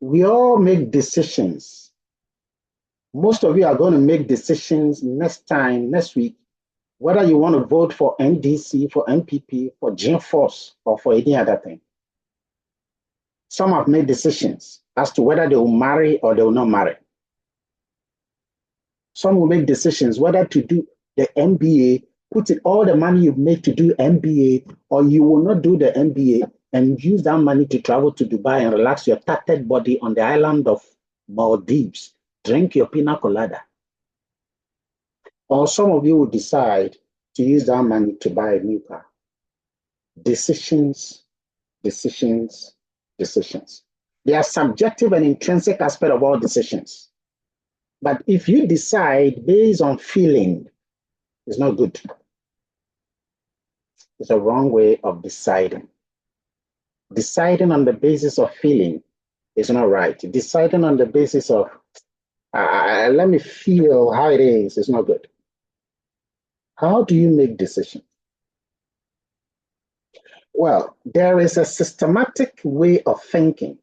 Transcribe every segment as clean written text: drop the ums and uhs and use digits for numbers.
We all make decisions. Most of you are going to make decisions next week, whether you want to vote for NDC, for MPP, for GenForce, or for any other thing. Some have made decisions as to whether they will marry or they will not marry. Some will make decisions whether to do the MBA, put in all the money you make to do MBA, or you will not do the MBA and use that money to travel to Dubai and relax your tattered body on the island of Maldives. Drink your pina colada. Or some of you will decide to use that money to buy a new car. Decisions, decisions, decisions. They are subjective and intrinsic aspect of all decisions. But if you decide based on feeling, it's not good. It's a wrong way of deciding. Deciding on the basis of feeling is not right. Deciding on the basis of, let me feel how it is not good. How do you make decisions? Well, there is a systematic way of thinking,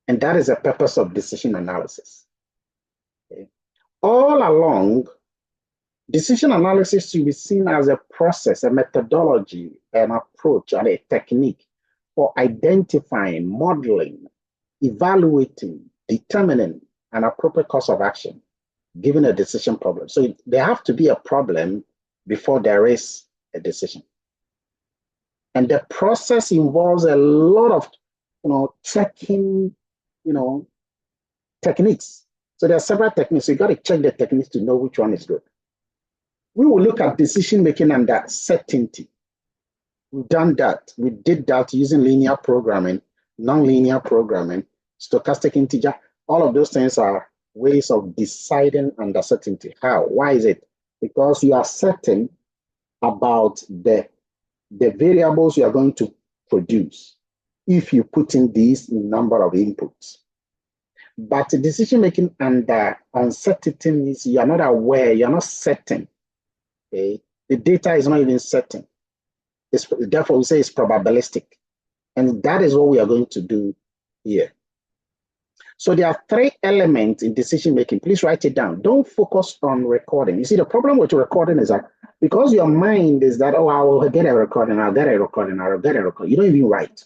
and that is the purpose of decision analysis. Okay. All along, decision analysis should be seen as a process, a methodology, an approach, and a technique for identifying, modeling, evaluating, determining an appropriate course of action given a decision problem. So there have to be a problem before there is a decision. And the process involves a lot of, checking, techniques. So there are several techniques. So you got to check the techniques to know which one is good. We will look at decision-making under certainty. We've done that. We did that using linear programming, non-linear programming, stochastic integer. All of those things are ways of deciding under certainty. How? Why is it? Because you are certain about the variables you are going to produce if you put in these number of inputs. But decision-making under uncertainty means you are not aware, you are not certain. Okay? The data is not even certain. Therefore, we say it's probabilistic. And that is what we are going to do here. So there are three elements in decision-making. Please write it down. Don't focus on recording. You see, the problem with recording is that because your mind is that, oh, I will get a recording, I'll get a recording, I'll get a recording. You don't even write.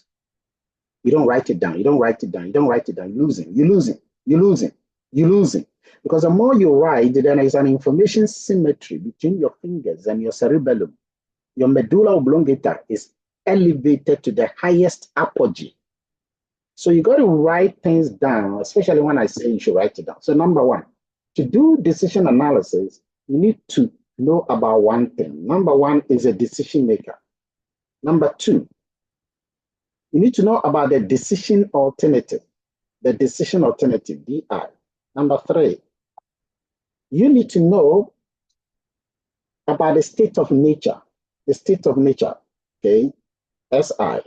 You don't write it down. You don't write it down. You don't write it down. You're losing. Because the more you write, there is an information symmetry between your fingers and your cerebellum. Your medulla oblongata is elevated to the highest apogee. So you got to write things down, especially when I say you should write it down. So number one, to do decision analysis, you need to know about one thing. Number one is a decision maker. Number two, you need to know about the decision alternative, DI. Number three, you need to know about the state of nature, okay, SI.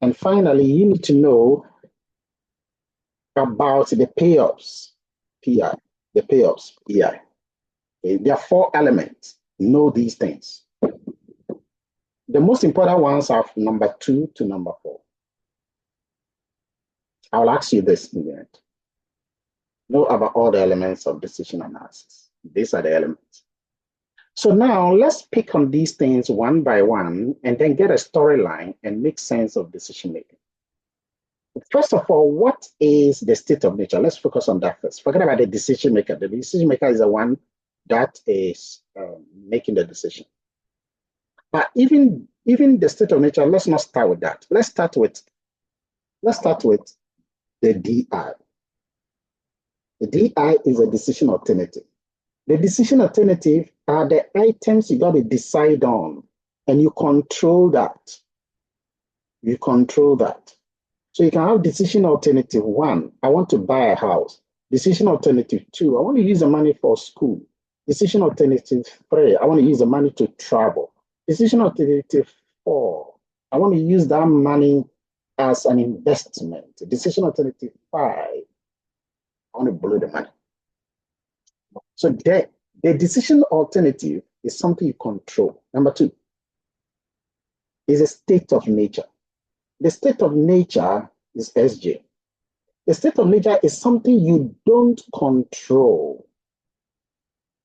And finally, you need to know about the payoffs, PI, PI. Okay, there are four elements. Know these things. The most important ones are number 2 to number 4. I'll ask you this in the end. Know about all the elements of decision analysis. These are the elements. So now let's pick on these things one by one and then get a storyline and make sense of decision making. First of all, what is the state of nature? Let's focus on that first. Forget about the decision maker. The decision maker is the one that is making the decision. But even the state of nature, let's not start with that. Let's start with the DI. The DI is a decision alternative. The decision alternative are the items you got to decide on, and you control that. You control that. So you can have decision alternative 1, I want to buy a house. Decision alternative 2, I want to use the money for school. Decision alternative 3, I want to use the money to travel. Decision alternative 4, I want to use that money as an investment. Decision alternative 5, I want to borrow the money. So the decision alternative is something you control. Number 2 is a state of nature. The state of nature is SJ. The state of nature is something you don't control.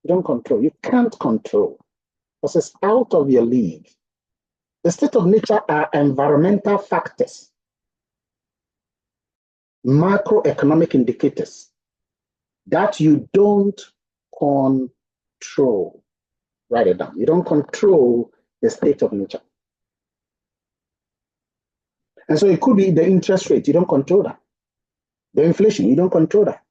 You don't control. You can't control because it's out of your league. The state of nature are environmental factors, macroeconomic indicators that you don't control. Write it down. You don't control the state of nature. And so it could be the interest rate, you don't control that. The inflation, you don't control that.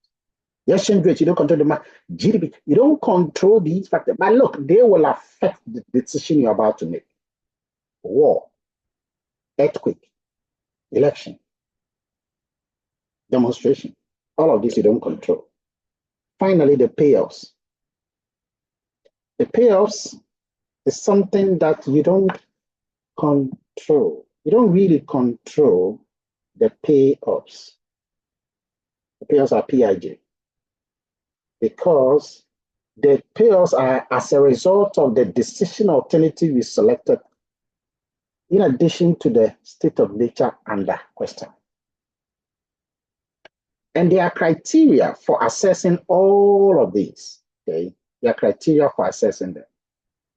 The exchange rate, you don't control the GDP, you don't control these factors. But look, they will affect the decision you're about to make. War, earthquake, election, demonstration, all of this you don't control. Finally, the payoffs. The payoffs is something that you don't control. You don't really control the payoffs. The payoffs are PIJ. Because the payoffs are as a result of the decision alternative we selected, in addition to the state of nature under question. And there are criteria for assessing all of these. Okay, there are criteria for assessing them.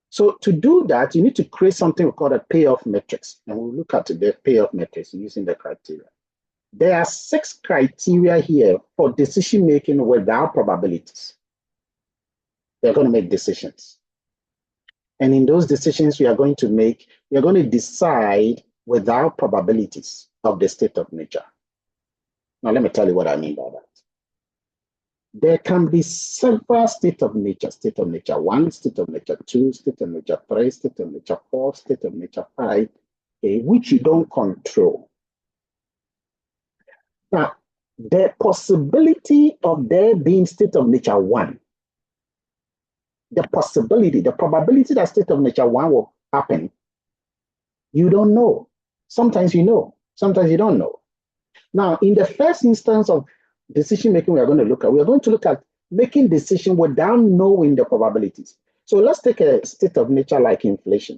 So to do that, you need to create something we call a payoff matrix. And we'll look at the payoff matrix using the criteria. There are 6 criteria here for decision-making without probabilities. They're going to make decisions. And in those decisions we are going to make, we are going to decide without probabilities of the state of nature. Now, let me tell you what I mean by that. There can be several state of nature 1, state of nature 2, state of nature 3, state of nature 4, state of nature 5, okay, which you don't control. Now, the possibility of there being state of nature 1, the probability that state of nature 1 will happen, you don't know. Sometimes you know, sometimes you don't know. Now, in the first instance of decision making we are going to look at making decision without knowing the probabilities. So let's take a state of nature like inflation.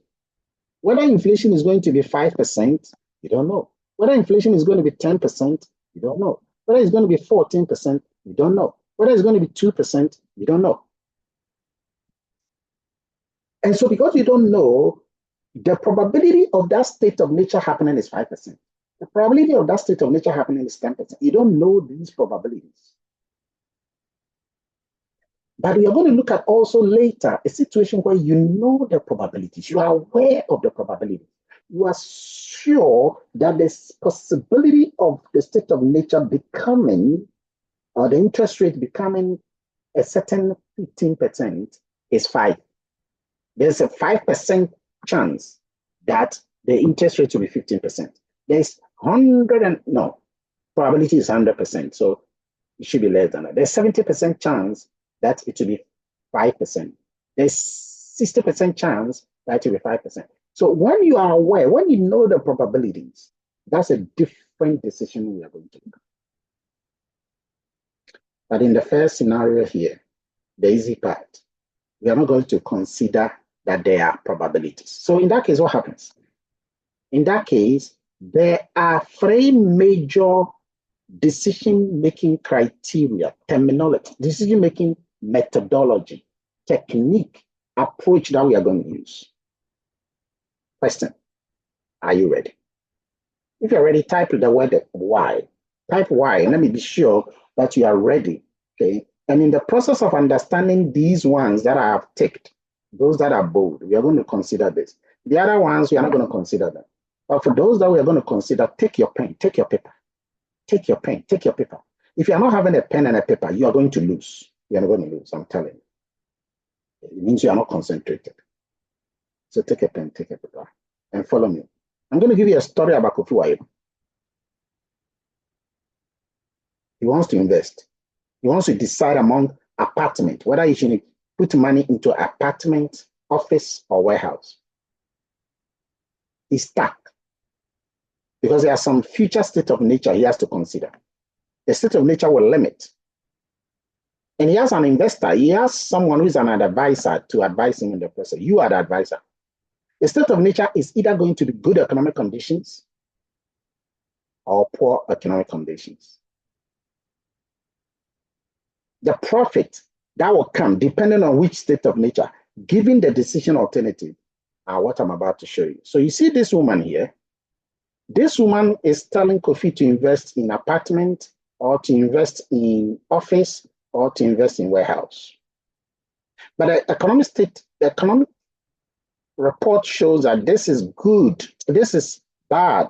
Whether inflation is going to be 5%, you don't know. Whether inflation is going to be 10%, you don't know. Whether it's going to be 14%, you don't know. Whether it's going to be 2%, you don't know. And so because you don't know, the probability of that state of nature happening is 5%. The probability of that state of nature happening is 10%. You don't know these probabilities. But we are going to look at also later a situation where you know the probabilities. You are aware of the probability. You are sure that the possibility of the state of nature becoming, or the interest rate becoming a certain 15% is 5. There's a 5% chance that the interest rate will be 15%. There's probability is 100%, so it should be less than that. There's 70% chance that it will be 5%. There's 60% chance that it will be 5%. So when you are aware, when you know the probabilities, that's a different decision we are going to make. But in the first scenario here, the easy part, we are not going to consider that there are probabilities. So in that case, what happens? In that case, there are 3 major decision-making criteria, terminology, decision-making methodology, technique, approach that we are going to use. Question, are you ready? If you're ready, type the word why. Type why, and let me be sure that you are ready, okay? And in the process of understanding these ones that I have ticked, those that are bold, we are going to consider this. The other ones, we are not going to consider them. But for those that we are going to consider, take your pen, take your paper. Take your pen, take your paper. If you are not having a pen and a paper, you are going to lose. You are not going to lose, I'm telling you. It means you are not concentrated. So take a pen, take a paper, and follow me. I'm going to give you a story about Kofi Wayo. He wants to invest. He wants to decide among apartment, whether he should put money into apartment, office, or warehouse. He's stuck because there are some future state of nature he has to consider. The state of nature will limit. And he has an investor. He has someone who is an advisor to advise him in the process. You are the advisor. The state of nature is either going to be good economic conditions or poor economic conditions. the profit that will come depending on which state of nature, given the decision alternative, are what I'm about to show you. So you see this woman here. This woman is telling Kofi to invest in apartment or to invest in office or to invest in warehouse. But the economic report shows that this is good, this is bad.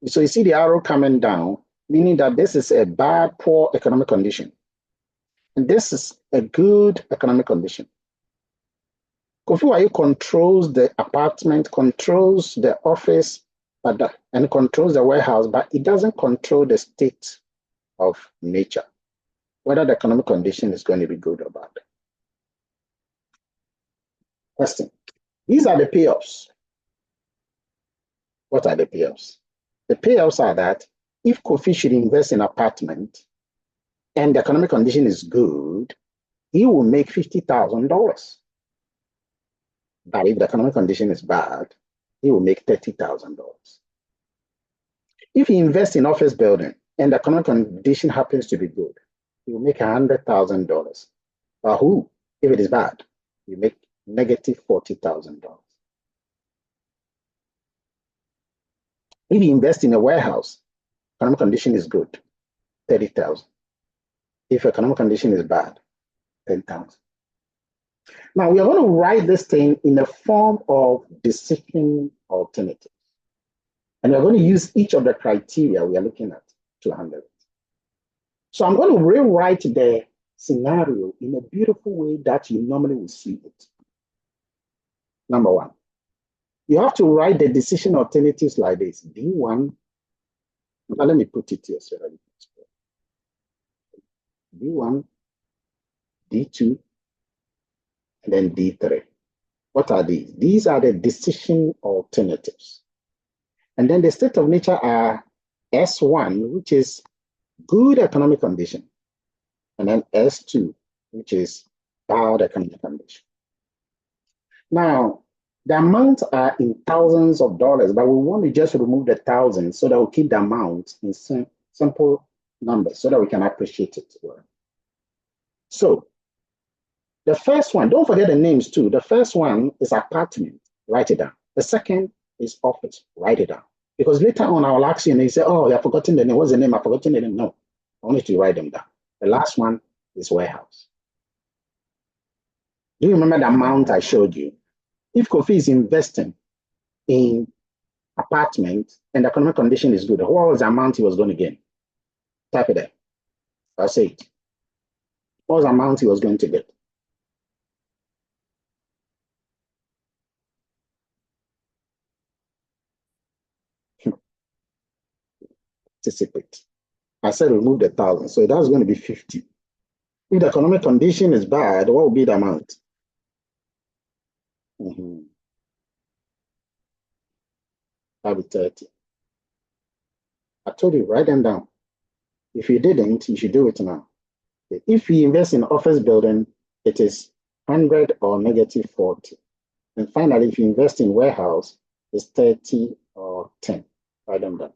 So you see the arrow coming down, meaning that this is a bad, poor economic condition. And this is a good economic condition. Kofi Wayo controls the apartment, controls the office, and controls the warehouse, but it doesn't control the state of nature, whether the economic condition is going to be good or bad. Question. These are the payoffs. What are the payoffs? The payoffs are that if Kofi should invest in apartment and the economic condition is good, he will make $50,000. But if the economic condition is bad, he will make $30,000. If he invests in office building and the economic condition happens to be good, he will make $100,000. But who, if it is bad, you make negative $40,000. If you invest in a warehouse, economic condition is good, $30,000. If economic condition is bad, $10,000. Now we are going to write this thing in the form of decision alternatives. And we're going to use each of the criteria we are looking at to handle it. So I'm going to rewrite the scenario in a beautiful way that you normally will see it. Number one, you have to write the decision alternatives like this. D1, now let me put it here so that you can D1, D2, and then D3. What are these? These are the decision alternatives. And then the state of nature are S1, which is good economic condition, and then S2, which is bad economic condition. Now, the amounts are in thousands of dollars, but we want to just remove the thousands so that we'll keep the amount in simple numbers so that we can appreciate it well. So, the first one, don't forget the names too. The first one is apartment, write it down. The second is office, write it down. Because later on, I will ask you and you say, oh, I've forgotten the name. What's the name? I've forgotten the name. No, I want you to write them down. The last one is warehouse. Do you remember the amount I showed you? If Kofi is investing in apartment and the economic condition is good, what was the amount he was going to gain? Type it there. I'll say it. What was the amount he was going to get? Anticipate. I said remove the 1,000, so that's going to be 50. If the economic condition is bad, what will be the amount? That'll be 30. I told you, write them down. If you didn't, you should do it now. If you invest in office building, it is 100 or negative 40. And finally, if you invest in warehouse, it's 30 or 10. Write them down.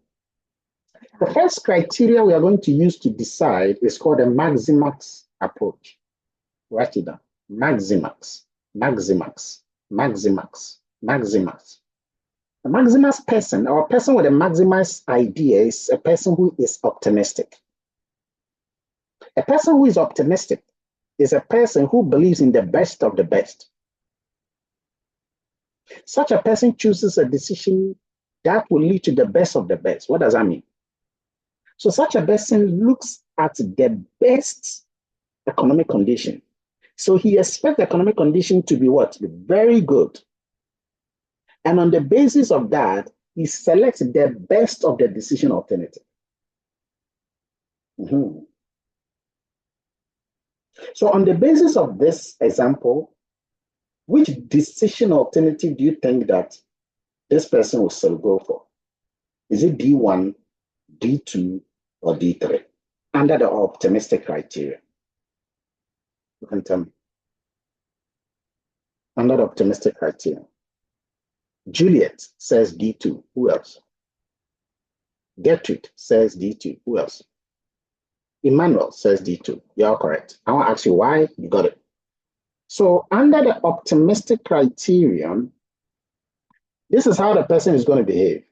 The first criteria we are going to use to decide is called the Maximax approach. Write it down. Maximax, Maximax, Maximax, Maximax. A Maximax person, or a person with a Maximax idea, is a person who is optimistic. A person who is optimistic is a person who believes in the best of the best. Such a person chooses a decision that will lead to the best of the best. What does that mean? So such a person looks at the best economic condition. So he expects the economic condition to be what? Very good. And on the basis of that, he selects the best of the decision alternative. So on the basis of this example, which decision alternative do you think that this person will still go for? Is it D1, D2, or D3 under the optimistic criteria? You can tell me. Under the optimistic criteria. Juliet says D2. Who else? Gertrude says D2. Who else? Emmanuel says D2. You're correct. I want to ask you why you got it. So under the optimistic criterion, this is how the person is going to behave.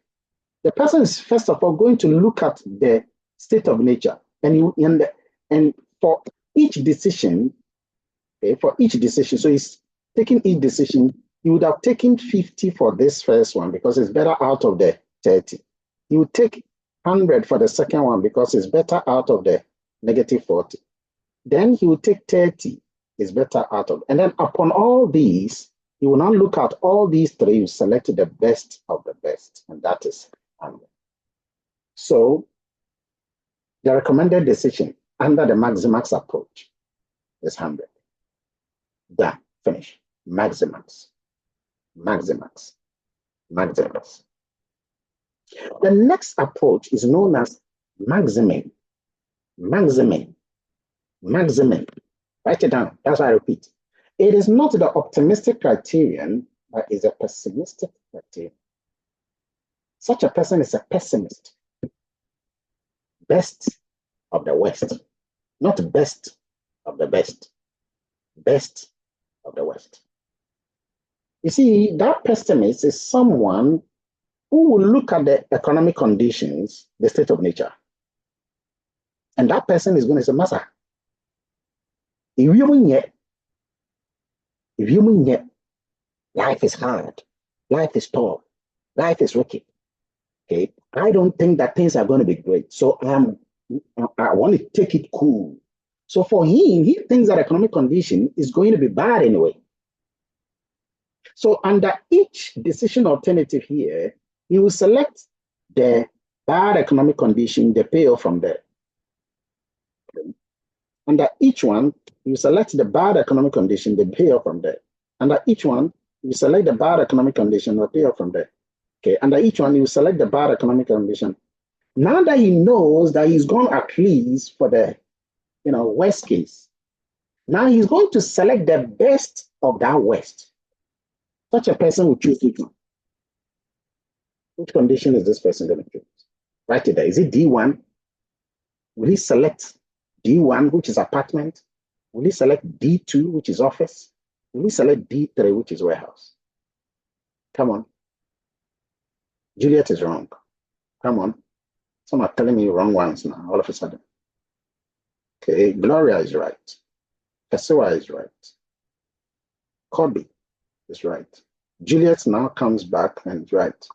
The person is first of all going to look at the state of nature, and for each decision, okay, so he's taking each decision. He would have taken 50 for this first one because it's better out of the 30. He would take 100 for the second one because it's better out of the negative 40. Then he would take 30, it's better out of, and then upon all these, you will now look at all these three, you select the best of the best, and that is 100. So the recommended decision under the Maximax approach is 100. Done, finish. Maximax. The next approach is known as maximum. Write it down. That's why I repeat. It is not the optimistic criterion, but is a pessimistic criterion. Such a person is a pessimist. Best of the West, not best of the best. Best of the West. You see, that pessimist is someone who will look at the economic conditions, the state of nature. And that person is going to say, Masa, if you yet, life is hard, life is tough, life is wicked. Okay, I don't think that things are going to be great. So I want to take it cool. So for him, he thinks that economic condition is going to be bad anyway. So under each decision alternative here, he will select the bad economic condition, the payoff from there. Under each one, you select the bad economic condition, the payoff from there. Under each one, you select the bad economic condition, the payoff from there. Okay, under each one, you select the bad economic condition. Now that he knows that he's gone at least for the worst case, now he's going to select the best of that worst. Such a person will choose which one. Which condition is this person going to choose? Write it there. Is it D1? Will he select D1, which is apartment? Will he select D2, which is office? Will he select D3, which is warehouse? Come on. Juliet is wrong. Come on. Some are telling me wrong ones now, all of a sudden. Okay, Gloria is right. Pessoa is right. Kobe is right. Juliet now comes back and is right.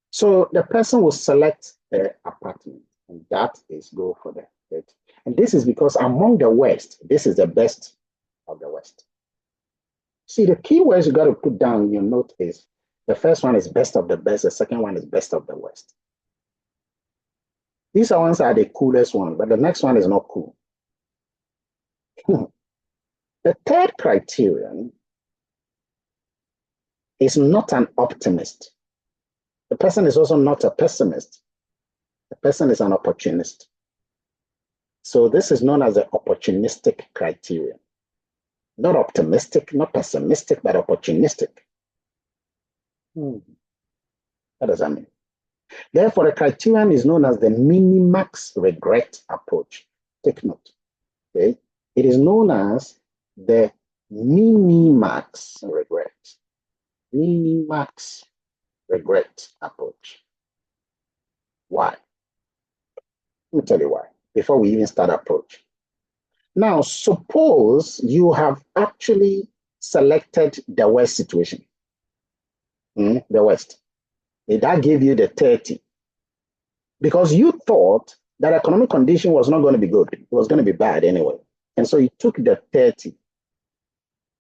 So the person will select the apartment, and that is go for the bed. And this is because among the West, this is the best of the West. See, the key words you got to put down in your note is the first one is best of the best, the second one is best of the West. These ones are the coolest ones, but the next one is not cool. The third criterion is not an optimist. The person is also not a pessimist. The person is an opportunist. So this is known as the opportunistic criterion. Not optimistic, not pessimistic, but opportunistic. What does that mean? Therefore, the criterion is known as the minimax regret approach. Take note. Okay? It is known as the minimax regret. Minimax regret approach. Why? Let me tell you why, before we even start approach. Now, suppose you have actually selected the worst situation. The worst. That gave you the 30. Because you thought that economic condition was not going to be good. It was going to be bad anyway. And so you took the 30.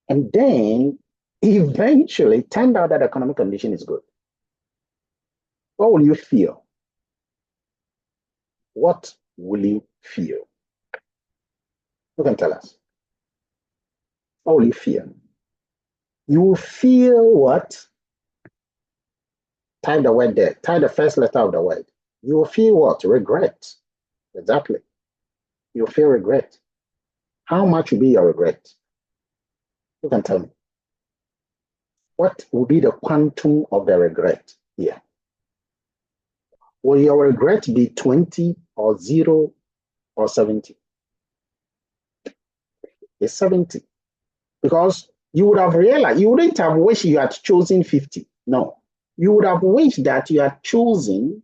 And then eventually it turned out that economic condition is good. What will you feel? What will you feel? You can tell us. What will you feel? You will feel what? Type the word there. Type the first letter of the word. You will feel what? Regret. Exactly. You'll feel regret. How much will be your regret? You can tell me. What will be the quantum of the regret here? Will your regret be 20 or 0 or 70? is 70. Because you would have realized, you wouldn't have wished you had chosen 50. No. You would have wished that you had chosen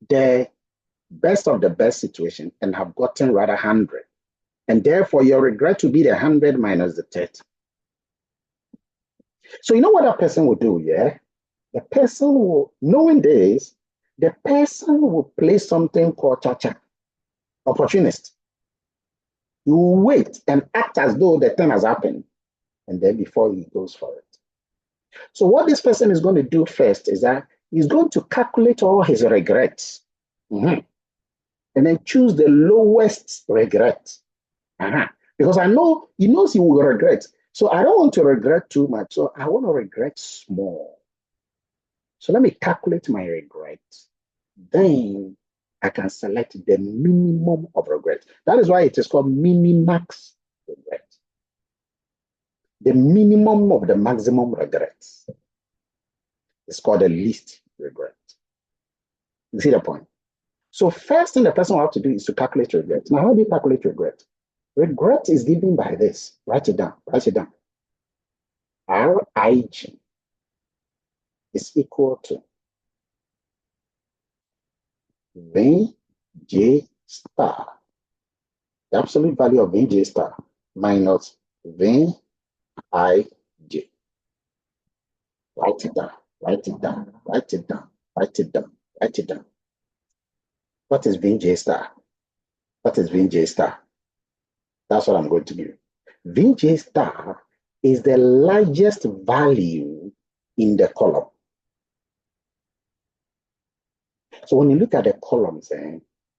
the best of the best situation and have gotten rather 100. And therefore, your regret would be the 100 minus the 30. So you know what that person will do, yeah? The person will, knowing this, the person will play something called cha-cha, opportunist. You will wait and act as though the thing has happened, and then before he goes for it. So what this person is going to do first is that he's going to calculate all his regrets, and then choose the lowest regret. Because I know he knows he will regret. So I don't want to regret too much. So I want to regret small. So let me calculate my regrets. Then I can select the minimum of regret. That is why it is called minimax regret. The minimum of the maximum regrets. It's called the least regret. You see the point? So first thing the person will have to do is to calculate regret. Now, how do you calculate regret? Regret is given by this. Write it down. Write it down. RIG is equal to VJ star, the absolute value of VJ star, minus VIJ. Write it down. Write it down. Write it down. Write it down. Write it down. What is VJ star? What is VJ star? That's what I'm going to do. VJ star is the largest value in the column. So when you look at the columns,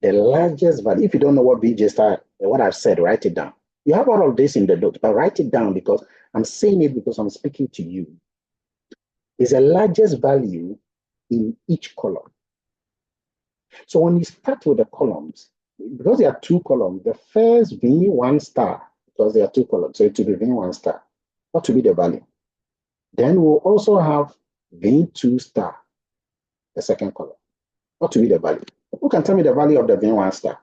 the largest value, if you don't know what VJ star, what I've said, write it down. You have all of this in the note, but write it down because I'm saying it because I'm speaking to you. Is the largest value in each column. So when you start with the columns, because there are two columns, the first V1 star, because there are two columns, so it will be V1 star. What will be the value? Then we'll also have V2 star, the second column. What will be the value? Who can tell me the value of the V1 star?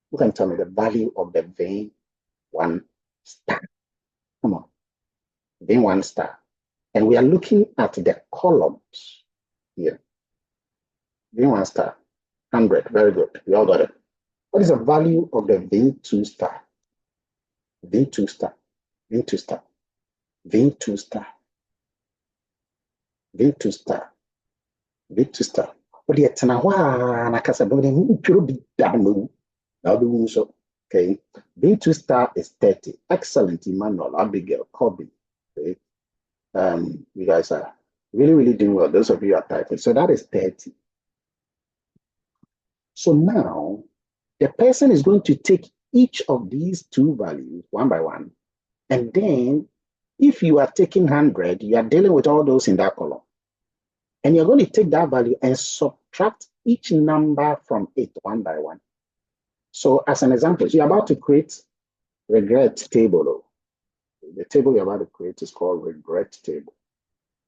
Who can tell me the value of the V1 star? Come on. V1 star. And we are looking at the columns here. V1 star, 100. Very good. We all got it. What is the value of the V2 star? V2 star. V2 star. V2 star. V2 star. V2 star. What do you tell okay. V2 star is 30. Excellent, Emmanuel, Abigail, Kobe. Okay. You guys are really, really doing well. Those of you are typing. So that is 30. So now the person is going to take each of these two values one by one. And then if you are taking 100, you are dealing with all those in that column. And you're going to take that value and subtract each number from it one by one. So as an example, you're about to create regret table. The table you're about to create is called regret table.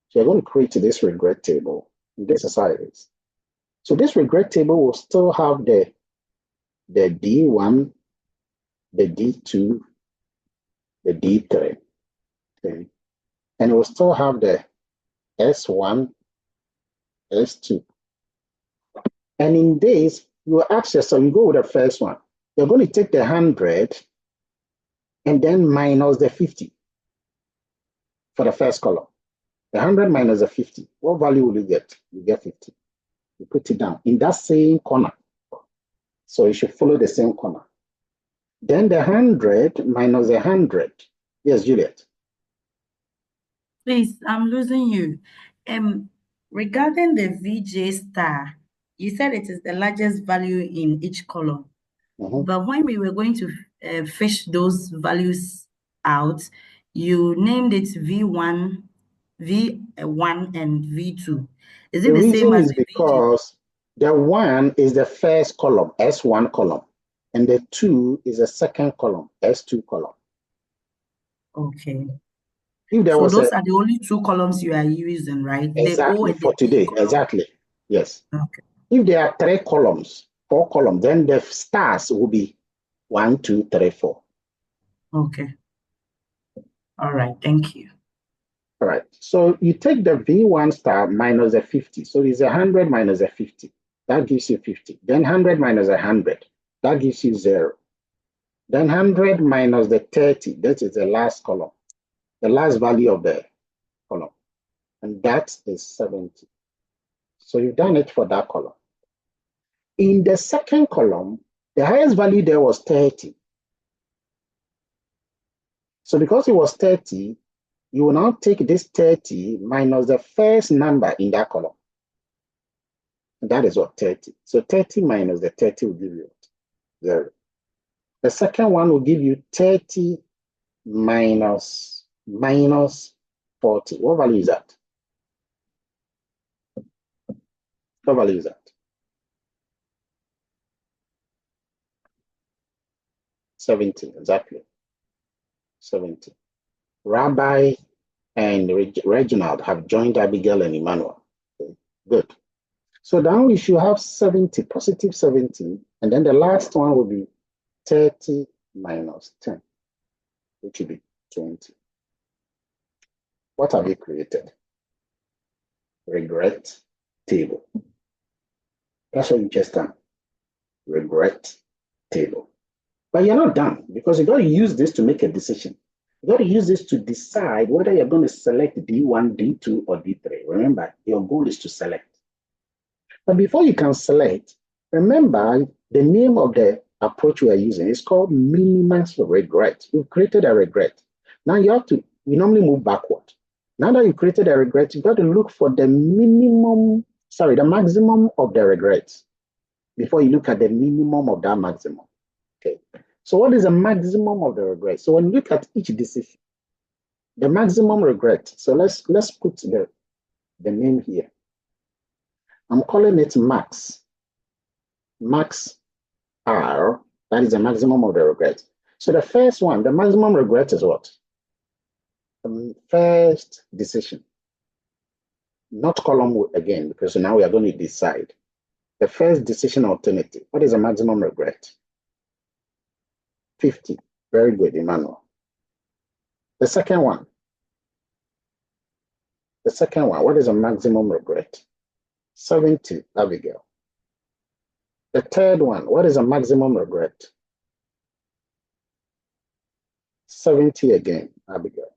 So you're going to create this regret table. This is how it is. So this regret table will still have the D1, the D2, the D3. Okay. And it will still have the S1, S2. And in this, you ask yourself, you go with the first one. You're going to take the 100 and then minus the 50 for the first column. The 100 minus the 50. What value will you get? You get 50. You put it down in that same corner. So you should follow the same corner. Then the 100 minus the 100. Yes, Juliet. Please, I'm losing you. Regarding the VJ star, you said it is the largest value in each column. But when we were going to fish those values out, you named it V1, V1, and V2. Is it the same as the because the 1 is the first column, S1 column, and the 2 is the second column, S2 column. Okay. If there was those are the only two columns you are using, right? Exactly, for today, exactly, yes. Okay. If there are 3 columns, 4 columns, then the stars will be 1, 2, 3, 4. Okay. All right. Thank you. All right. So you take the V1 star minus the 50. So it's 100 minus the 50. That gives you 50. Then 100 minus 100. That gives you 0. Then 100 minus the 30. That is the last column. The last value of the column. And that is 70. So you've done it for that column. In the second column, the highest value there was 30. So because it was 30, you will now take this 30 minus the first number in that column. And that is what 30. So 30 minus the 30 will give you 0. The second one will give you 30 minus 40. What value is that? What value is that? 70, exactly. 70. Rabbi and Reginald have joined Abigail and Emmanuel. Okay, good. So now we should have 70, positive 70, and then the last one will be 30 minus 10, which will be 20. What have you created? Regret table. That's what you just done. Regret table. But you're not done, because you got to use this to make a decision. You got to use this to decide whether you're going to select D1, D2, or D3. Remember, your goal is to select. But before you can select, remember the name of the approach we are using is called minimax regret. You've created a regret. Now you have to, we normally move backward. Now that you created a regret, you got to look for the maximum of the regrets before you look at the minimum of that maximum. Okay. So what is the maximum of the regret? So when you look at each decision, the maximum regret. So let's put the name here. I'm calling it max. Max R, that is the maximum of the regret. So the first one, the maximum regret is what? The first decision. Not column again, because now we are going to decide. The first decision alternative. What is the maximum regret? 50. Very good, Emmanuel. The second one. What is the maximum regret? 70, Abigail. The third one, what is the maximum regret? 70 again, Abigail.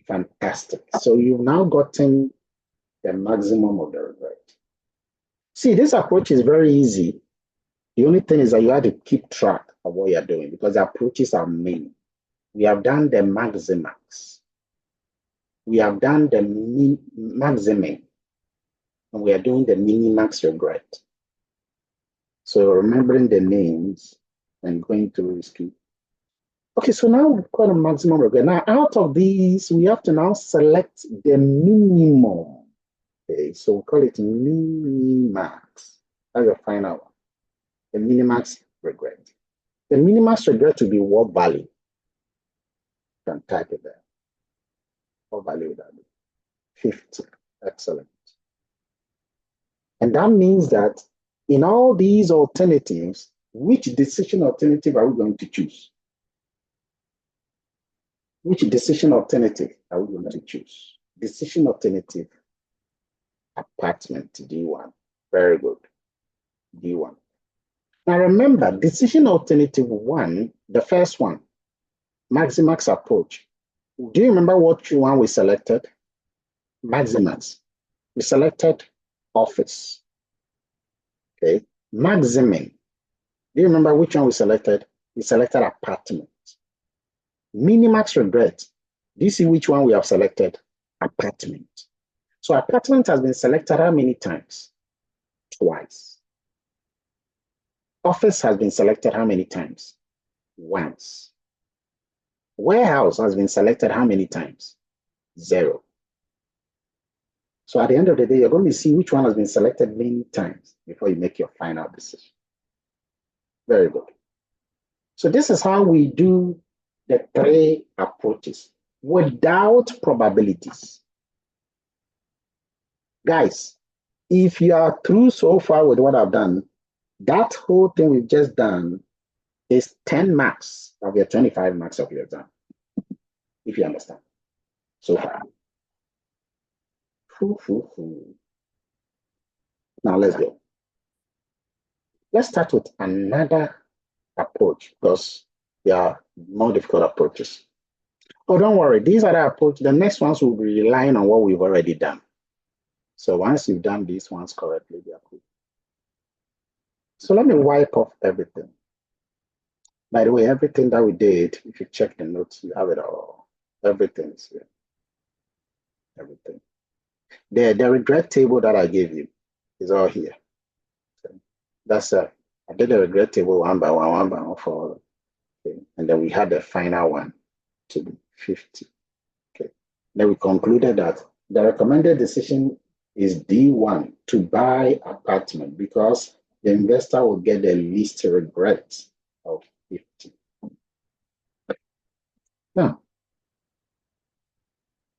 Fantastic. So you've now gotten the maximum of the regret. See, this approach is very easy. The only thing is that you have to keep track of what you're doing, because the approaches are many. We have done the maximax. We have done the maximum. And we are doing the minimax regret. So remembering the names and going through risky. Okay, so now we've got a maximum regret. Now, out of these, we have to now select the minimum. Okay, so we call it minimax. That's the final one. The minimax regret. The minimax regret will be what value? You can type it there. What value would that be? 50. Excellent. And that means that in all these alternatives, which decision alternative are we going to choose? Which decision alternative are we going to choose? Decision alternative, apartment, D1. Very good. D1. Now remember, decision alternative 1, the first one, maximax approach. Do you remember what one we selected? Maximax. We selected office. Okay. Maximum. Do you remember which one we selected? We selected apartment. Minimax regret. Do you see which one we have selected? Apartment. So apartment has been selected how many times? Twice. Office has been selected how many times? Once. Warehouse has been selected how many times? 0. So at the end of the day, you're going to see which one has been selected many times before you make your final decision. Very good. So this is how we do the 3 approaches without probabilities. Guys, if you are through so far with what I've done, that whole thing we've just done is 10 marks of your 25 marks of your exam, if you understand. So far. Now let's go. Let's start with another approach because there are more difficult approaches. Oh, don't worry. These are the approaches. The next ones will be relying on what we've already done. So once you've done these ones correctly, they are cool. So let me wipe off everything. By the way, everything that we did, if you check the notes, you have it all. Everything is here. Everything. The regret table that I gave you is all here. So that's I did the regret table one by one for, okay. And then we had the final one to be 50. Okay. Then we concluded that the recommended decision is D1, to buy apartment, because the investor will get the least regret of 50. Now,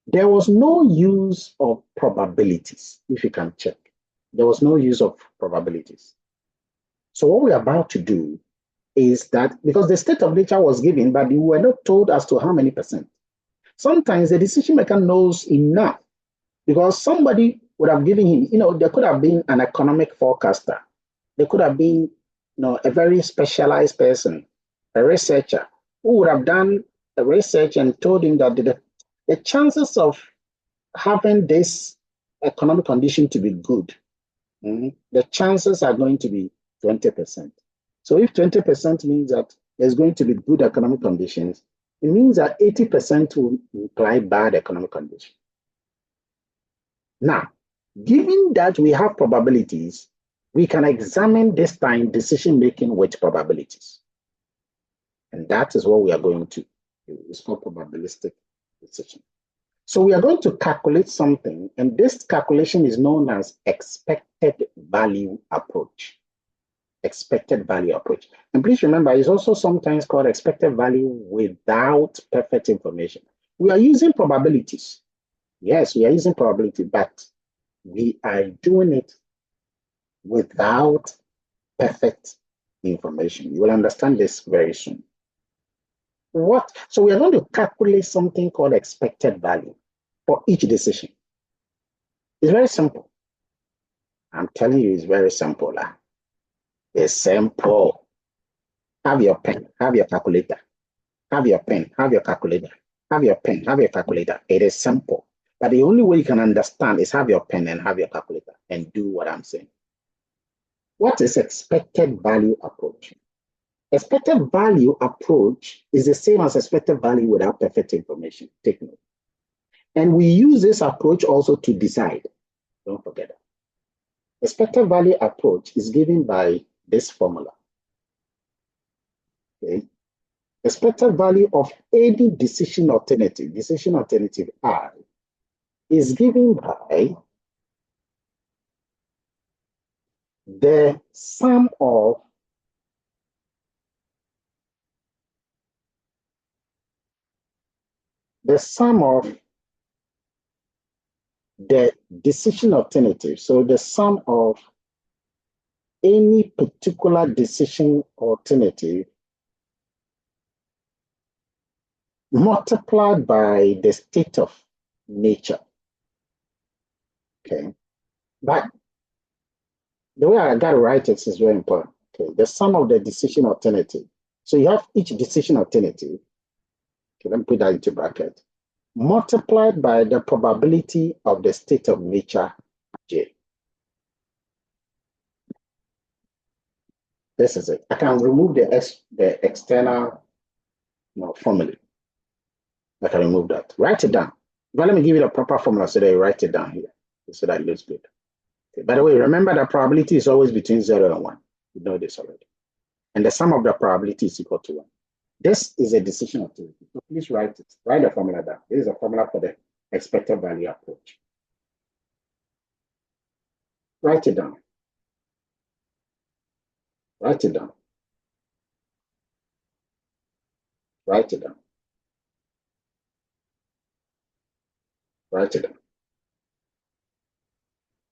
there was no use of probabilities, if you can check. There was no use of probabilities. So what we're about to do is that, because the state of nature was given, but we were not told as to how many percent. Sometimes the decision maker knows enough, because somebody would have given him, there could have been an economic forecaster. There could have been, a very specialized person, a researcher, who would have done the research and told him that the chances of having this economic condition to be good, the chances are going to be 20%. So if 20% means that there's going to be good economic conditions, it means that 80% will imply bad economic conditions. Now, given that we have probabilities, we can examine this time decision-making with probabilities. And that is what we are going to do. It's called probabilistic decision. So we are going to calculate something, and this calculation is known as expected value approach. Expected value approach. And please remember, it's also sometimes called expected value without perfect information. We are using probabilities. Yes, we are using probability, but we are doing it without perfect information. You will understand this very soon. So we are going to calculate something called expected value for each decision. It's very simple. I'm telling you, it's very simple. It's simple. Have your pen, have your calculator. Have your pen, have your calculator. Have your pen, have your calculator. It is simple. But the only way you can understand is have your pen and have your calculator and do what I'm saying. What is expected value approach? Expected value approach is the same as expected value without perfect information. Take note. And we use this approach also to decide. Don't forget that. Expected value approach is given by this formula. Okay. Expected value of any decision alternative I, is given by the sum of the decision alternative. So the sum of any particular decision alternative multiplied by the state of nature. Okay. But the way I got to write it is very important. Okay. The sum of the decision alternative. So you have each decision alternative. Okay, let me put that into bracket. Multiplied by the probability of the state of nature, J. This is it. I can remove the external formula. I can remove that. Write it down. But let me give you the proper formula so that you write it down here, so that it looks good. Okay. By the way, remember that probability is always between 0 and 1. You know this already. And the sum of the probability is equal to 1. This is a decision alternative. So please write it. Write the formula down. This is a formula for the expected value approach. Write it down. Write it down. Write it down. Write it down.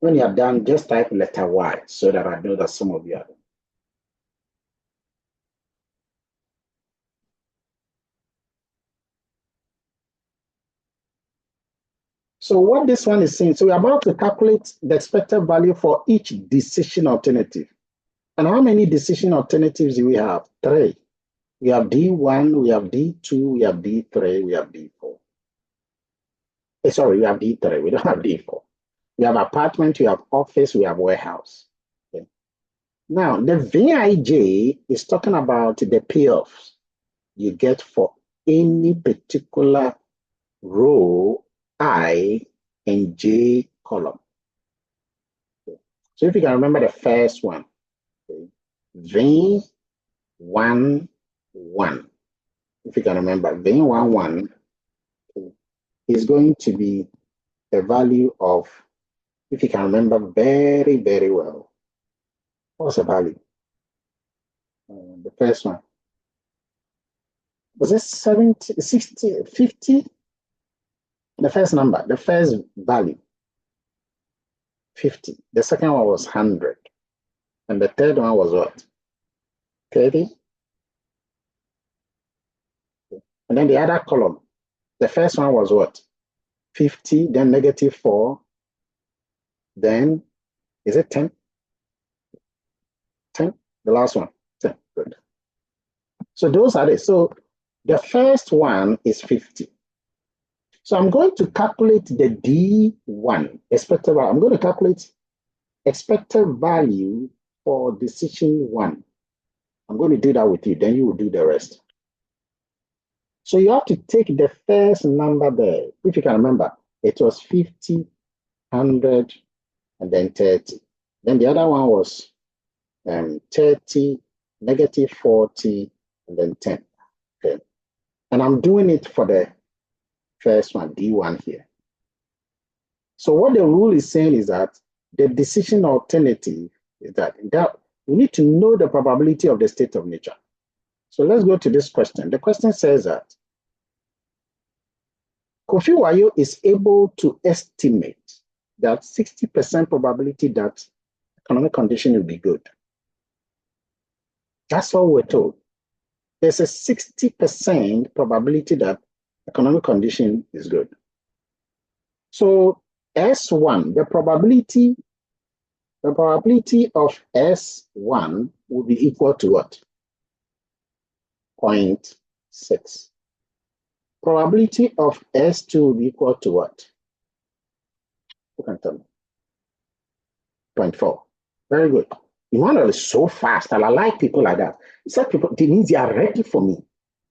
When you are done, just type letter Y so that I know that some of you are done. So what this one is saying, so we're about to calculate the expected value for each decision alternative. And how many decision alternatives do we have? 3. We have D1, we have D2, we have D3, we have D4. Sorry, we have D3, we don't have D4. We have apartment, we have office, we have warehouse. Okay. Now, the VIJ is talking about the payoffs you get for any particular row I and J column. Okay. So if you can remember the first one, okay, V11, if you can remember, V11 is going to be the value of, if you can remember very, very well, what's the value? The first one. Was it 70, 60, 50? The first number, the first value, 50. The second one was 100. And the third one was what? 30. And then the other column, the first one was what? 50, then -4. Then, is it 10? 10? The last one, 10. Good. So those are it. So the first one is 50. So I'm going to calculate the D1 expected value. I'm going to calculate expected value for decision 1. I'm going to do that with you, then you will do the rest. So you have to take the first number there. If you can remember, it was 50, 100, and then 30. Then the other one was 30, -40, and then 10. Okay. And I'm doing it for the first one, D1 here. So what the rule is saying is that the decision alternative is that we need to know the probability of the state of nature. So let's go to this question. The question says that Kofi Wayo is able to estimate that 60% probability that economic condition will be good. That's what we're told. There's a 60% probability that economic condition is good. So S1, the probability of S1 will be equal to what? 0.6. Probability of S2 will be equal to what? Who can tell me? 0.4. Very good. Emmanuel is so fast, and I like people like that. Such people, it means they are ready for me.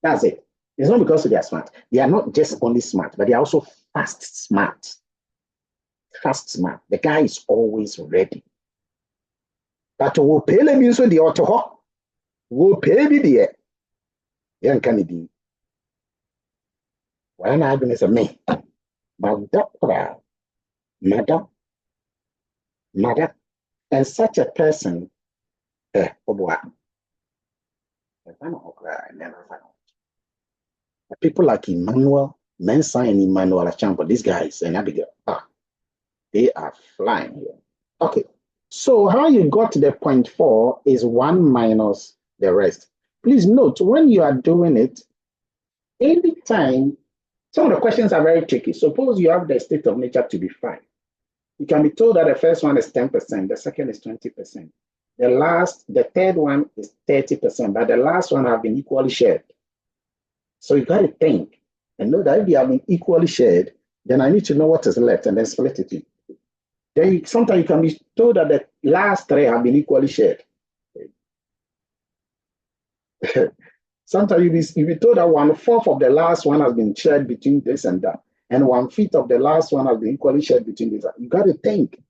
That's it. It's not because they are smart. They are not just only smart, but they are also fast smart. Fast smart. The guy is always ready. But we'll pay them into the auto. We'll pay me there. Young Kennedy. Why not going to say me? Mother. And such a person, people like Emmanuel, Mensa and Emmanuel Achampo, these guys and Abigail, they are flying here. Okay, so how you got to the 0.4 is 1 minus the rest. Please note, when you are doing it, anytime, some of the questions are very tricky. Suppose you have the state of nature to be 5. You can be told that the first one is 10%, the second is 20%. The third one is 30%, but the last one have been equally shared. So you got to think and know that if they have been equally shared, then I need to know what is left and then split it. Then sometimes you can be told that the last 3 have been equally shared. Sometimes you'll be told that 1/4 of the last one has been shared between this and that, and 1/5 of the last one has been equally shared between this. You got to think.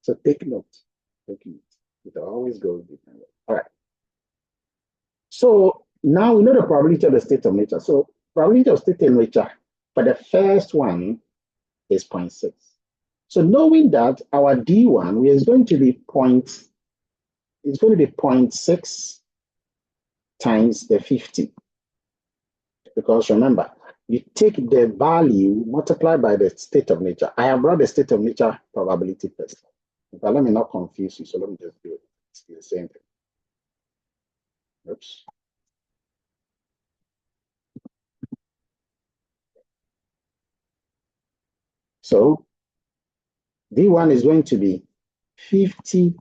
So take note. Take note. It always goes different. All right. So now we know the probability of the state of nature. So probability of state of nature for the first one is 0.6. So knowing that our D1 is going to be 0.6 times the 50. Because remember, you take the value multiplied by the state of nature. I have brought the state of nature probability first. But let me not confuse you, so let me just do it. It's the same thing. Oops. So V1 is going to be 50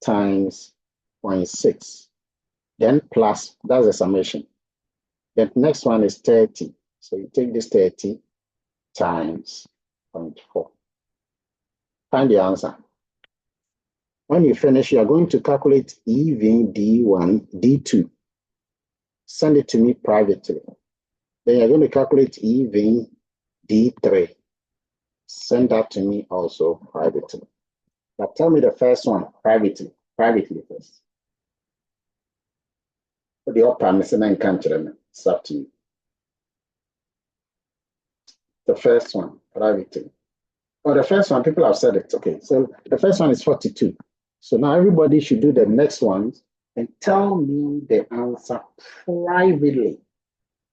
times 0.6. Then plus, that's the summation. The next one is 30. So you take this 30 times 0.4. Find the answer. When you finish, you are going to calculate EV D1, D2. Send it to me privately. Then you're going to calculate EV D3. Send that to me also privately. But tell me the first one privately first. For the upper missing and country, it's up to you. The first one, privately. Oh, the first one, people have said it. Okay, so the first one is 42. So now everybody should do the next one and tell me the answer privately.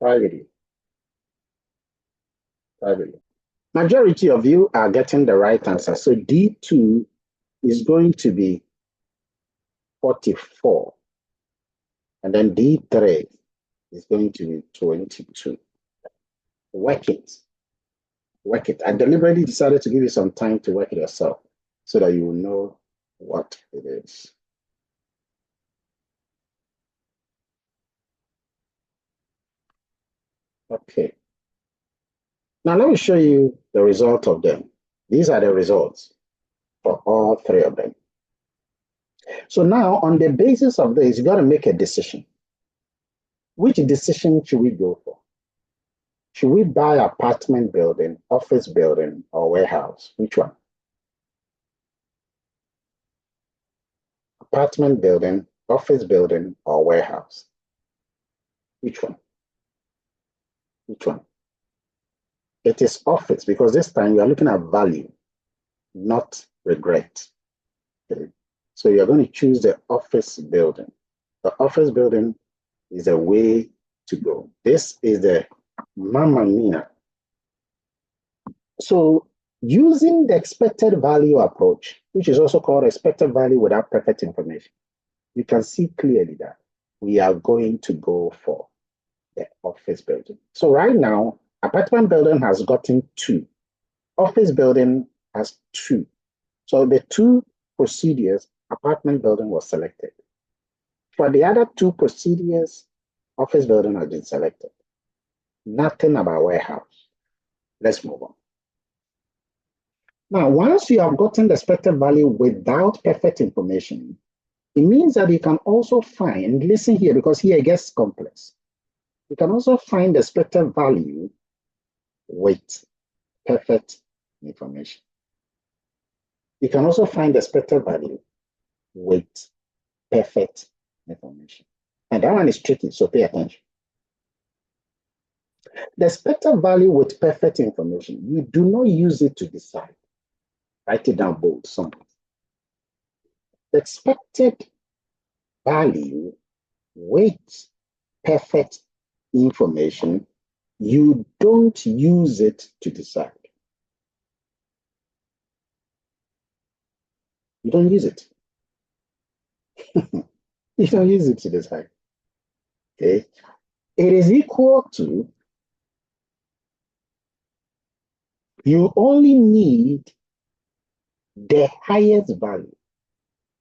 Privately. Majority of you are getting the right answer. So D2 is going to be 44. And then D3 is going to be 22. Work it. Work it. I deliberately decided to give you some time to work it yourself so that you will know what it is. Okay. Now let me show you the result of them. These are the results for all three of them. So now on the basis of this, you got to make a decision. Which decision should we go for? Should we buy apartment building, office building, or warehouse? Which one? Apartment building, office building, or warehouse? Which one? Which one? It is office, because this time you are looking at value, not regret. Okay. So you're going to choose the office building. The office building is a way to go. This is the Mamma Mia. So using the expected value approach, which is also called expected value without perfect information, you can see clearly that we are going to go for the office building. So right now, apartment building has gotten 2. Office building has 2. So the 2 procedures, apartment building was selected. For the other 2 procedures, office building has been selected. Nothing about warehouse. Let's move on. Now, once you have gotten the expected value without perfect information, it means that you can also find, listen here, because here it gets complex. You can also find the expected value with perfect information. You can also find the expected value with perfect information. And that one is tricky, so pay attention. The expected value with perfect information, you do not use it to decide. Write it down bold, something. The expected value with perfect information, you don't use it to decide. You don't use it. You don't use it to decide. Okay. It is equal to, you only need the highest value.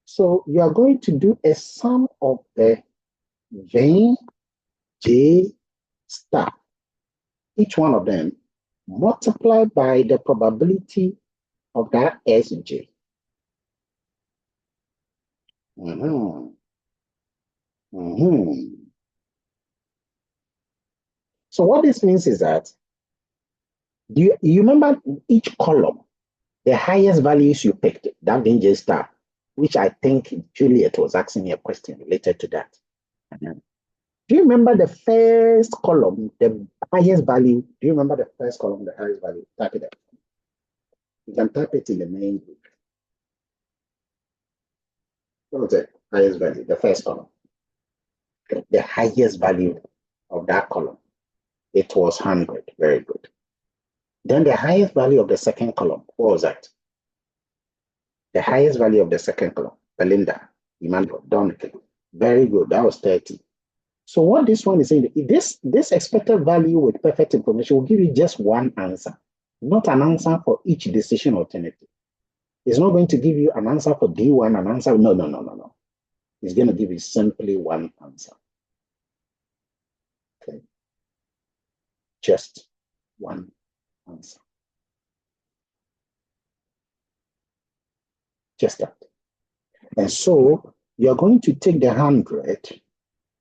So you are going to do a sum of the V, J, star, each one of them, multiplied by the probability of that Sj. So what this means is that, you remember each column, the highest values you picked, that being J star, which I think Juliet was asking me a question related to that. Do you remember the first column, the highest value? Do you remember the first column, the highest value? Type it up. You can type it in the main group. What was the highest value? The first column. The highest value of that column. It was 100. Very good. Then the highest value of the second column. What was that? The highest value of the second column. Belinda, Emmanuel, Donica. Very good. That was 30. So what this one is saying, this expected value with perfect information will give you just one answer, not an answer for each decision alternative. It's not going to give you an answer for D1, an answer. No. It's going to give you simply one answer. Okay. Just one answer. Just that. And so you're going to take the 100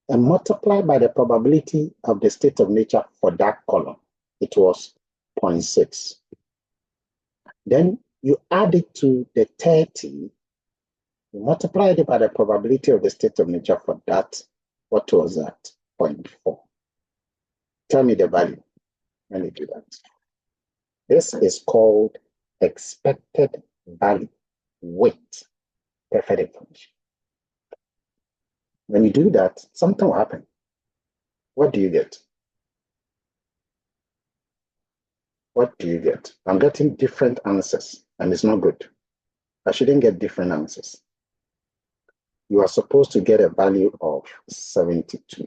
and multiply by the probability of the state of nature for that column. It was 0.6. Then you add it to the 30, you multiply it by the probability of the state of nature for that. What was that? 0.4. Tell me the value when you do that. This is called expected value with perfect information. When you do that, something will happen. What do you get? What do you get? I'm getting different answers, and it's not good. I shouldn't get different answers. You are supposed to get a value of 72.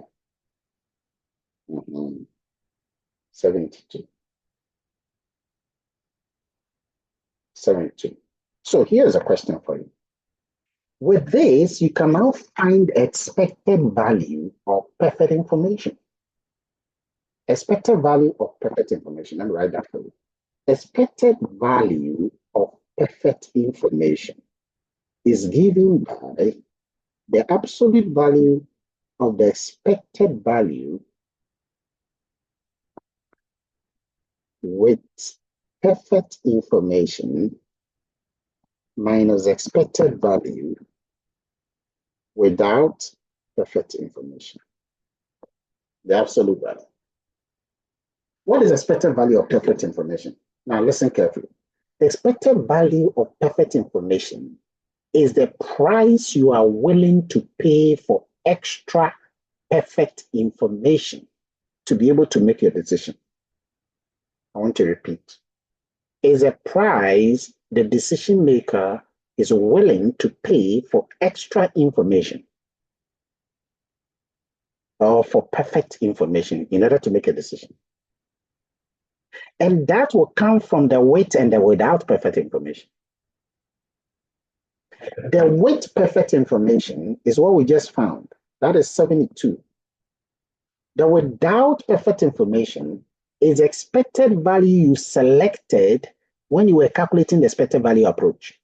72. 72. So here's a question for you. With this, you can now find expected value of perfect information. Expected value of perfect information. Let me write that for you. Expected value of perfect information is given by the absolute value of the expected value with perfect information minus expected value without perfect information. The absolute value. What is expected value of perfect information? Now listen carefully. The expected value of perfect information is the price you are willing to pay for extra perfect information to be able to make your decision. I want to repeat. Is a price the decision maker is willing to pay for extra information or for perfect information in order to make a decision. And that will come from the with and the without perfect information. The with perfect information is what we just found. That is 72. The without perfect information is expected value you selected when you were calculating the expected value approach.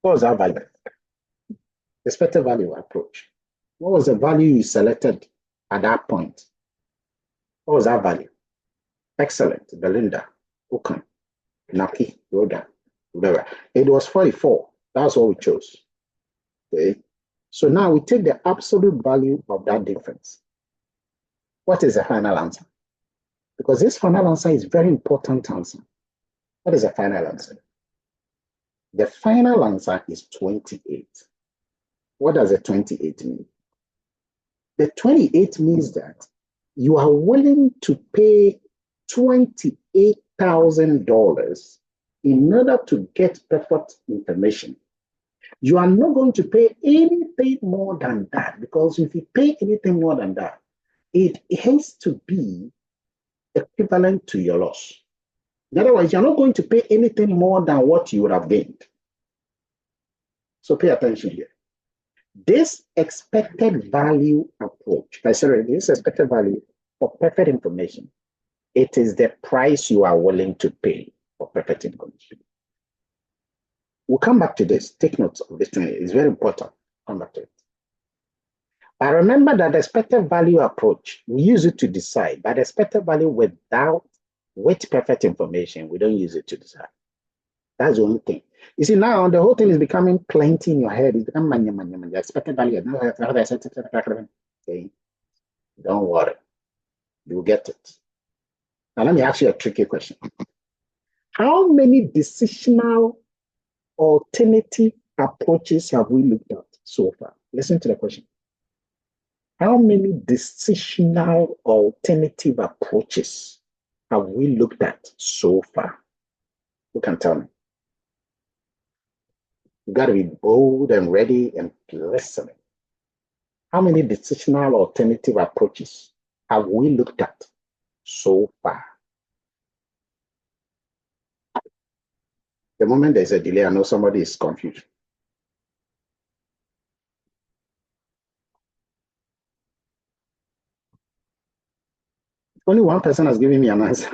What was that value? Expected value approach. What was the value you selected at that point? What was that value? Excellent. Belinda, Okan, Naki, Rhoda, whatever. It was 44. That's what we chose. Okay. So now we take the absolute value of that difference. What is the final answer? Because this final answer is very important answer. What is the final answer? The final answer is 28. What does the 28 mean? The 28 means that you are willing to pay $28,000 in order to get perfect information. You are not going to pay anything more than that, because if you pay anything more than that, it has to be equivalent to your loss. In other words, you're not going to pay anything more than what you would have gained. So pay attention here. This expected value approach, this expected value for perfect information, it is the price you are willing to pay for perfect information. We'll come back to this. Take notes of this. It's very important. Come back to it. But remember that the expected value approach, we use it to decide, but the expected value with perfect information, we don't use it to decide. That's the only thing. You see, now the whole thing is becoming plenty in your head. It's becoming manya. Expected value. Okay. Don't worry. You'll get it. Now, let me ask you a tricky question. How many decisional alternative approaches have we looked at so far? Listen to the question. How many decisional alternative approaches have we looked at so far? Who can tell me? You got to be bold and ready and listening. How many decisional alternative approaches have we looked at so far? The moment there's a delay, I know somebody is confused. Only one person has given me an answer.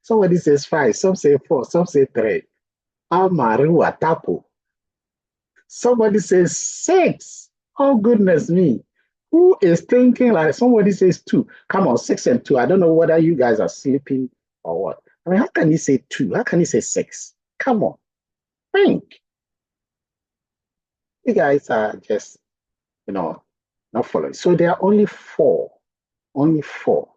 Somebody says 5, some say 4, some say 3. Amaru Atapo. Somebody says 6. Oh, goodness me. Who is thinking like somebody says 2? Come on, 6 and 2. I don't know whether you guys are sleeping or what. I mean, how can you say 2? How can you say 6? Come on. Think. You guys are just, not following. So there are only 4. Only 4.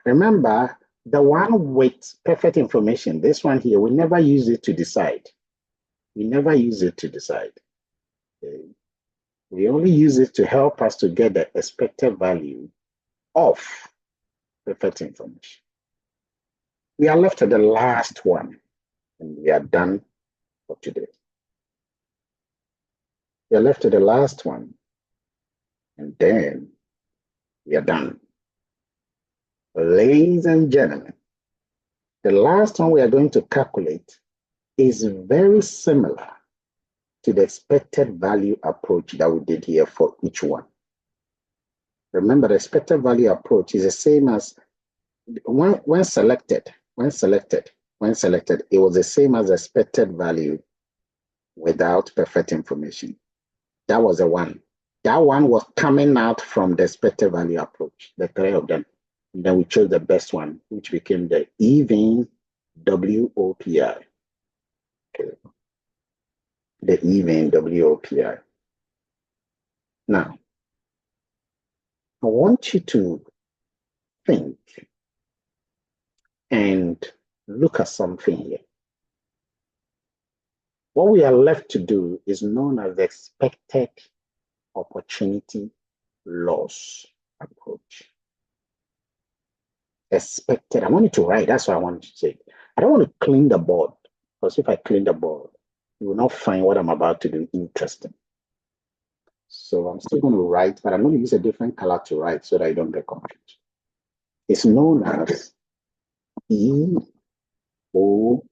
Remember, the one with perfect information, this one here, we never use it to decide. We never use it to decide. Okay. We only use it to help us to get the expected value of perfect information. We are left to the last one, and we are done for today. We are left to the last one, and then we are done. Ladies and gentlemen, the last one we are going to calculate is very similar to the expected value approach that we did here for each one. Remember, the expected value approach is the same as when selected, it was the same as expected value without perfect information. That was the one. That one was coming out from the expected value approach, the 3 of them. And then we chose the best one, which became the even WOPI. Okay. The even WOPI. Now, I want you to think and look at something here. What we are left to do is known as the expected opportunity loss approach. Expected. I want you to write. That's what I want you to say. I don't want to clean the board, because if I clean the board, you will not find what I'm about to do interesting. So I'm still going to write, but I'm going to use a different color to write so that I don't get confused. It's known as EOL,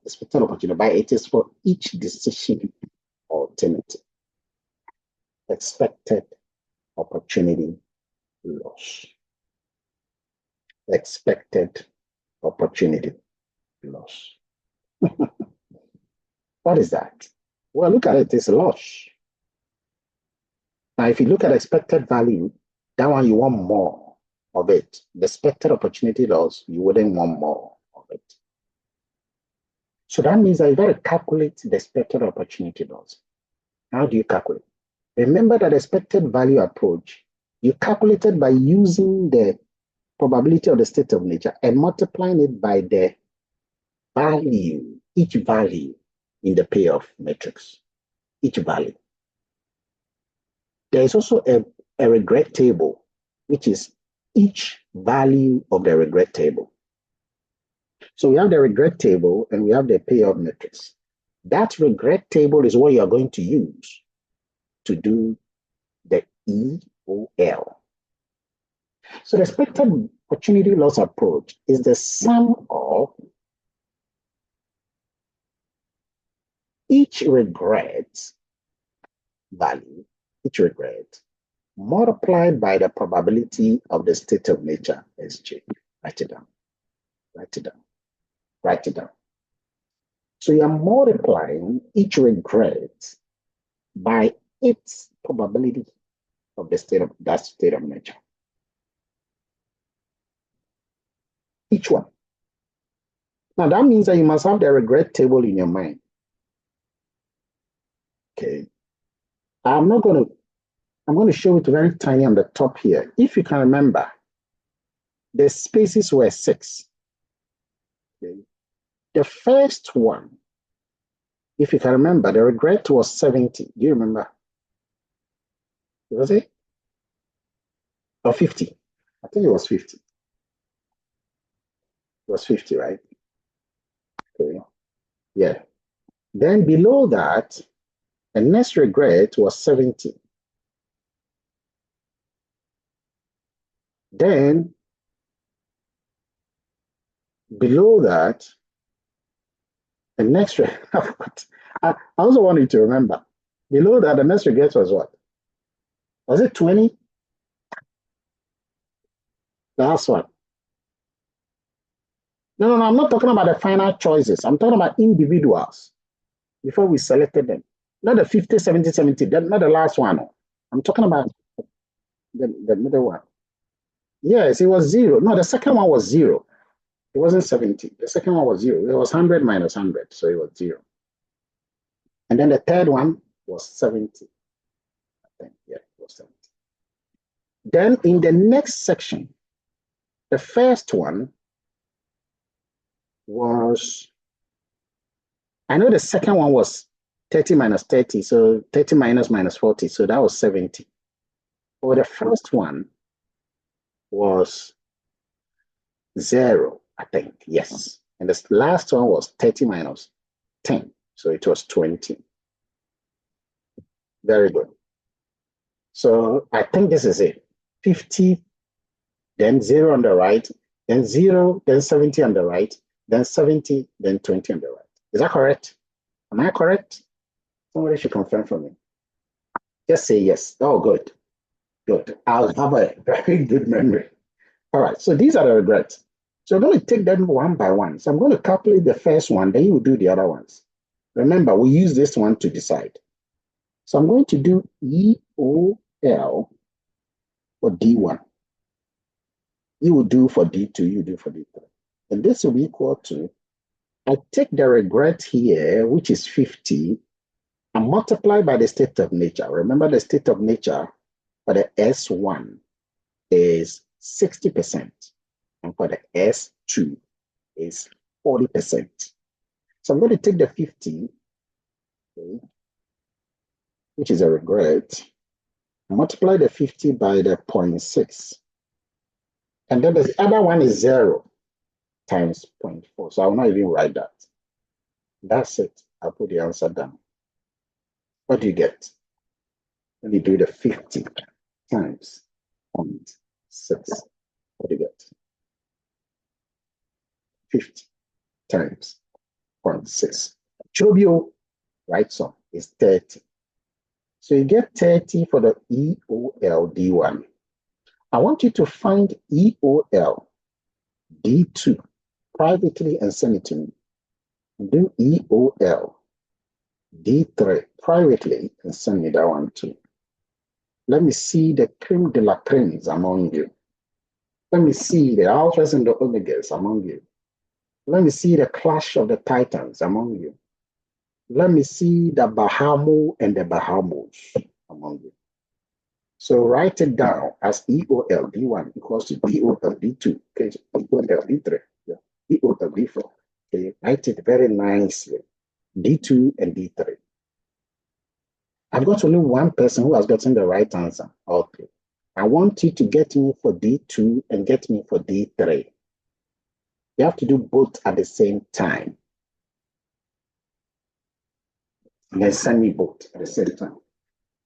expected opportunity, but it is for each decision alternative. Expected opportunity loss. Expected opportunity loss. What is that? Well, look at it, it's a loss. Now, if you look at expected value, that one you want more of it. The expected opportunity loss, you wouldn't want more of it. So that means that you got to calculate the expected opportunity loss. How do you calculate? Remember that expected value approach, you calculate it by using the probability of the state of nature and multiplying it by the value, each value in the payoff matrix, each value. There is also a regret table, which is each value of the regret table. So we have the regret table and we have the payoff matrix. That regret table is what you are going to use to do the EOL. So the expected opportunity loss approach is the sum of each regret value, each regret, multiplied by the probability of the state of nature, SJ. Write it down. Write it down. Write it down. So you are multiplying each regret by its probability of the state of that state of nature. Each one. Now that means that you must have the regret table in your mind. Okay. I'm going to show it very tiny on the top here. If you can remember, the spaces were 6. Okay. The first one, if you can remember, the regret was 70. Do you remember? Was it? Or 50? I think it was 50. It was 50, right? Okay. Yeah. Then below that, the next regret was 70. Then below that, The next I also want you to remember, below that, the next regret was what? Was it 20? Last one. No, I'm not talking about the final choices. I'm talking about individuals before we selected them. Not the 50, 70, 70, not the last one. I'm talking about the middle one. Yes, it was 0. No, the second one was 0. It wasn't 70. The second one was 0. It was 100 minus 100, so it was 0. And then the third one was 70. I think, yeah, it was 70. Then in the next section, the first one was, I know the second one was 30 minus 30, so 30 minus 40, so that was 70. But the first one was 0, I think, yes. And the last one was 30 minus 10, so it was 20. Very good. So I think this is it. 50, then 0 on the right, then 0, then 70 on the right, then 70, then 20 on the right. Is that correct? Am I correct? Somebody should confirm for me. Just say yes. Oh, good. Good. I'll have a very good memory. All right. So these are the regrets. So I'm going to take them one by one. So I'm going to calculate the first one, then you do the other ones. Remember, we use this one to decide. So I'm going to do EOL for D1. You will do for D2, you do for D3. And this will be equal to, I take the regret here, which is 50, and multiply by the state of nature. Remember, the state of nature for the S1 is 60%, and for the S2 is 40%. So I'm going to take the 50, okay, which is a regret, and multiply the 50 by the 0.6. And then the other one is 0 times 0.4. So I will not even write that. That's it. I'll put the answer down. What do you get? When you do the 50 times 0.6, what do you get? 50 times 0.6. Trivial, right? So it's 30. So you get 30 for the EOL D1. I want you to find EOL D2 privately and send it to me. Do EOL D3 privately and send me that one too. Let me see the creme de la cremes among you. Let me see the alphas and the omegas among you. Let me see the clash of the titans among you. Let me see the Bahamo and the Bahamos among you. So write it down as EOL D1 equals to EOL D2, okay, EOL D3, yeah. EOL D4. Okay, write it very nicely. D2 and D3. I've got only one person who has gotten the right answer. Okay. I want you to get me for D2 and get me for D3. You have to do both at the same time. And then send me both at the same time.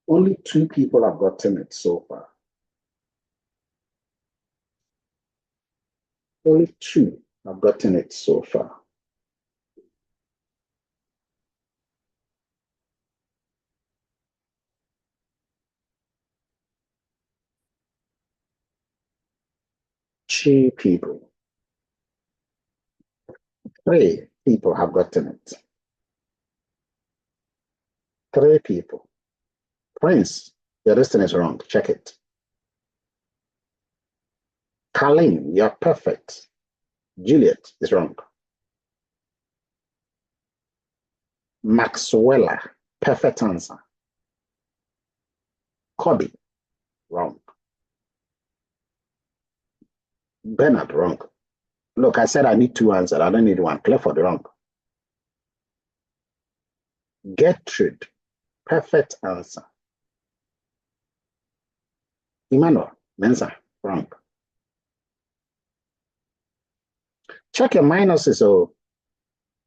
Only 2 people have gotten it so far. Only 2 have gotten it so far. Two people. 3 people have gotten it. 3 people. Prince, your listing is wrong. Check it. Colleen, you're perfect. Juliet is wrong. Maxwella, perfect answer. Kobe, wrong. Bernard, wrong. Look, I said I need 2 answers. I don't need 1. Clifford, wrong. Gertrude, perfect answer. Emmanuel, Mensa, wrong. Check your minuses, oh.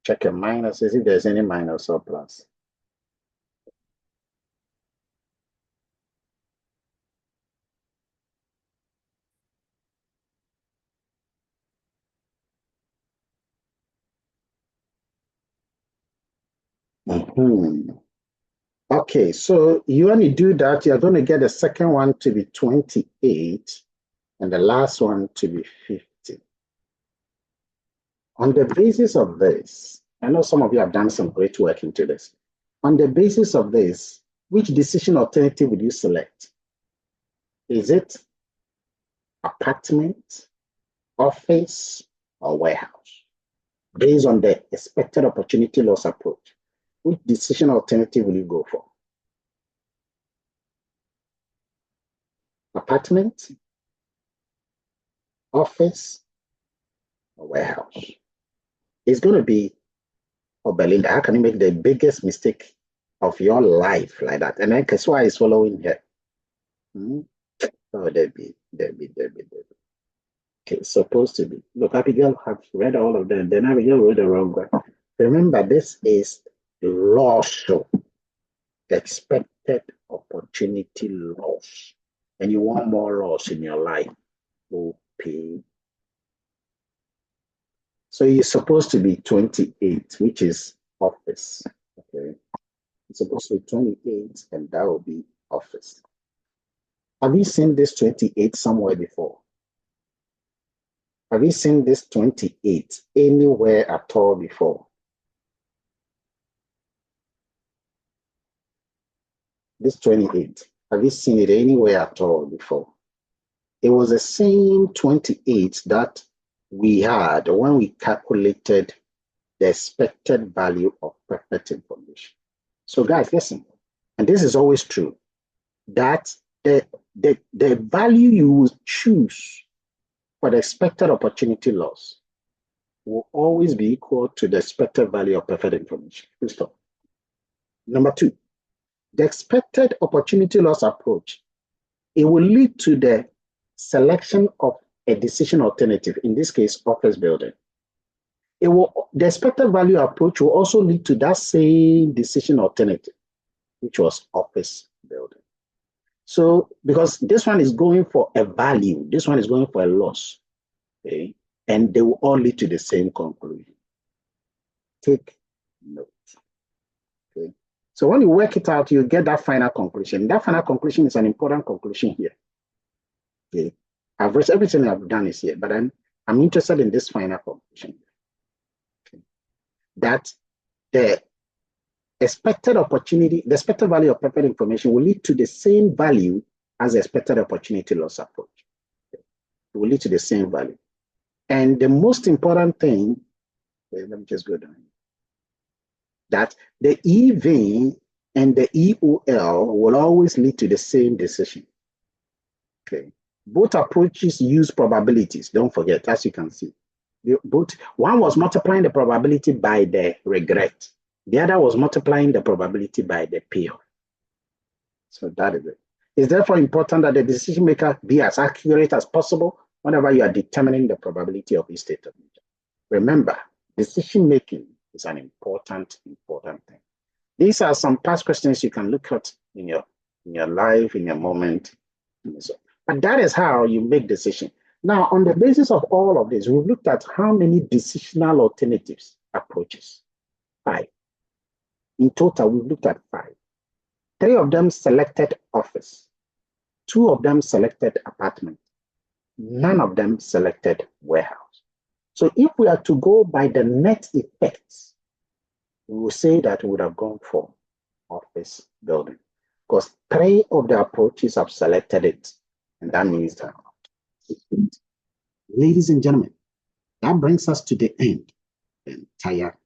Check your minuses if there's any minus or plus. Okay, so you only do that, you're going to get the second one to be 28 and the last one to be 50. On the basis of this, I know some of you have done some great work into this. On the basis of this, which decision alternative would you select? Is it apartment, office, or warehouse? Based on the expected opportunity loss approach, which decision alternative will you go for? Apartment, office, or warehouse? It's going to be, oh, Belinda, how can you make the biggest mistake of your life like that? And then guess why is following here? Oh, Debbie. Okay, it's supposed to be. Look, Abigail have read all of them. Then Abigail wrote the wrong one. Remember, this is loss, expected opportunity loss. And you want more loss in your life. Okay. So you're supposed to be 28, which is office. Okay. It's supposed to be 28, and that will be office. Have you seen this 28 somewhere before? Have you seen this 28 anywhere at all before? This 28, have you seen it anywhere at all before? It was the same 28 that we had when we calculated the expected value of perfect information. So guys, listen, and this is always true, that the value you will choose for the expected opportunity loss will always be equal to the expected value of perfect information. Stop. Number two, the expected opportunity loss approach, it will lead to the selection of a decision alternative, in this case, office building. The expected value approach will also lead to that same decision alternative, which was office building. So, because this one is going for a value, this one is going for a loss, okay? And they will all lead to the same conclusion. Take note, okay? So when you work it out, you get that final conclusion. That final conclusion is an important conclusion here, okay? I've read everything I've done is here, but I'm interested in this final conclusion. Okay? That the expected opportunity, the expected value of perfect information will lead to the same value as the expected opportunity loss approach. It will lead to the same value. And the most important thing, let me just go down, that the EV and the EOL will always lead to the same decision. Okay. Both approaches use probabilities, don't forget, as you can see. One was multiplying the probability by the regret. The other was multiplying the probability by the payoff. So that is it. It's therefore important that the decision maker be as accurate as possible whenever you are determining the probability of each state of nature. Remember, decision making is an important thing. These are some past questions you can look at in your life, in your moment. But that is how you make decisions. Now, on the basis of all of this, we've looked at how many decisional alternatives approaches. 5. In total, we've looked at 5. 3 of them selected office. 2 of them selected apartment. None of them selected warehouse. So if we are to go by the net effects, we will say that we would have gone for office building, because 3 of the approaches have selected it, and that means that. Ladies and gentlemen, that brings us to the end of the entire